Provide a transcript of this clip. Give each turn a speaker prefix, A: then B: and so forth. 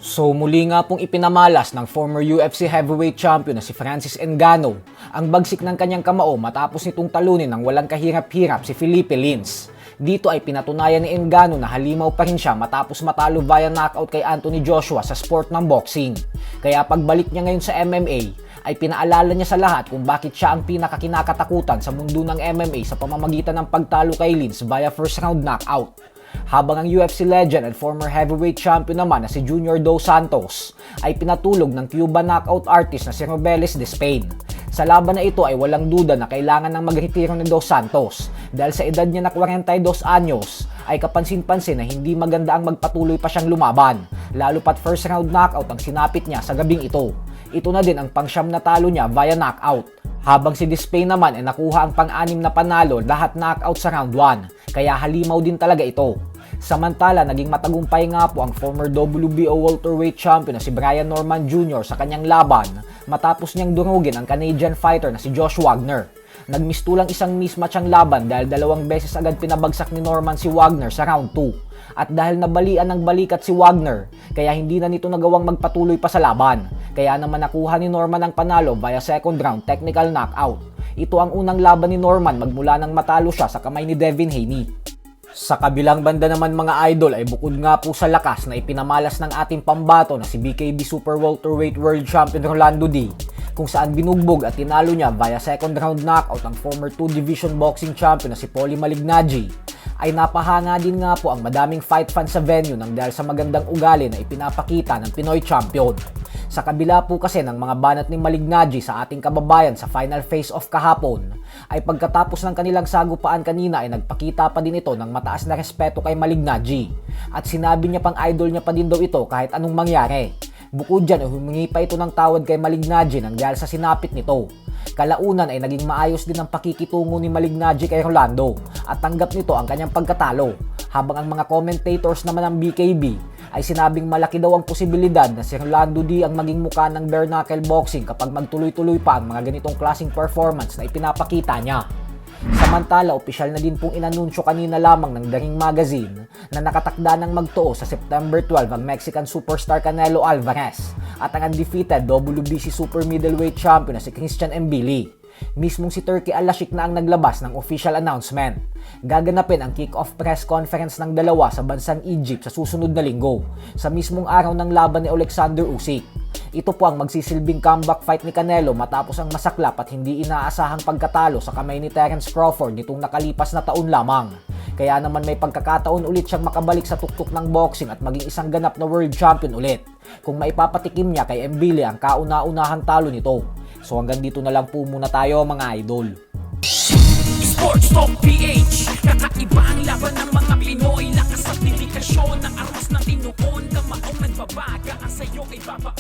A: So muli nga pong ipinamalas ng former UFC heavyweight champion na si Francis Ngannou ang bagsik ng kanyang kamao matapos nitong talunin ng walang kahirap-hirap si Felipe Lins. Dito ay pinatunayan ni Ngannou na halimaw pa rin siya matapos matalo via knockout kay Anthony Joshua sa sport ng boxing. Kaya pagbalik niya ngayon sa MMA, ay pinaalala niya sa lahat kung bakit siya ang pinakakinakatakutan sa mundo ng MMA sa pamamagitan ng pagtalo kay Lins via first round knockout. Habang ang UFC legend and former heavyweight champion naman na si Junior Dos Santos ay pinatulog ng Cuban knockout artist na si Robeles de Spain. Sa laban na ito ay walang duda na kailangan ng magretiro ni Dos Santos dahil sa edad niya na 42 anyos ay kapansin-pansin na hindi maganda ang magpatuloy pa siyang lumaban, lalo pat first round knockout ang sinapit niya sa gabing ito. Ito na din ang pangsyam na talo niya via knockout. Habang si Despain naman ay nakuha ang pang-anim na panalo lahat knockout sa round 1, kaya halimaw din talaga ito. Samantala, naging matagumpay nga po ang former WBO welterweight champion na si Brian Norman Jr. sa kanyang laban matapos niyang durugin ang Canadian fighter na si Josh Wagner. Nagmistulang isang mismatch ang laban dahil 2 beses agad pinabagsak ni Norman si Wagner sa round 2. At dahil nabalian ng balikat si Wagner, kaya hindi na nito nagawang magpatuloy pa sa laban. Kaya naman nakuha ni Norman ang panalo via second round technical knockout. Ito ang unang laban ni Norman magmula nang matalo siya sa kamay ni Devin Haney. Sa kabilang banda naman mga idol ay bukod nga po sa lakas na ipinamalas ng ating pambato na si BKB Super Welterweight World Champion Rolando D, kung saan binugbog at tinalo niya via second round knockout ang former 2 Division Boxing Champion na si Paulie Malignaggi, ay napahanga din nga po ang madaming fight fans sa venue nang dahil sa magandang ugali na ipinapakita ng Pinoy Champion. Sa kabila po kasi ng mga banat ni Malignaggi sa ating kababayan sa final face-off kahapon, ay pagkatapos ng kanilang sagupaan kanina ay nagpakita pa din ito ng mataas na respeto kay Malignaggi at sinabi niya pang idol niya pa din daw ito kahit anong mangyari. Bukod dyan, humingi pa ito ng tawad kay Malignaggi nang dahil sa sinapit nito. Kalaunan ay naging maayos din ang pakikitungo ni Malignaggi kay Rolando at tanggap nito ang kanyang pagkatalo, habang ang mga commentators naman ng BKB ay sinabing malaki daw ang posibilidad na si Rolando D ang maging muka ng bare knuckle boxing kapag magtuloy-tuloy pa ang mga ganitong klaseng performance na ipinapakita niya. Samantala, opisyal na din pong inanunsyo kanina lamang ng The Ring Magazine na nakatakda ng magtuo sa September 12 ang Mexican superstar Canelo Alvarez at ang undefeated WBC super middleweight champion na si Christian Mbili. Mismong si Turki Al-Ashik na ang naglabas ng official announcement. Gaganapin ang kick-off press conference ng dalawa sa bansang Egypt sa susunod na linggo, sa mismong araw ng laban ni Alexander Usyk. Ito po ang magsisilbing comeback fight ni Canelo matapos ang masaklap at hindi inaasahang pagkatalo sa kamay ni Terence Crawford nitong nakalipas na taon lamang. Kaya naman may pagkakataon ulit siyang makabalik sa tuktok ng boxing at maging isang ganap na world champion ulit, kung maipapatikim niya kay Mbili ang kauna-unahang talo nito. So hanggang dito na lang po muna tayo mga idol.
B: Sports Talk PH, kakaiba ang laban ng mga Pinoy. Lakas at dedikasyon ng armas ng tinuon, kamaong nagbabaga ang sayo ay baba.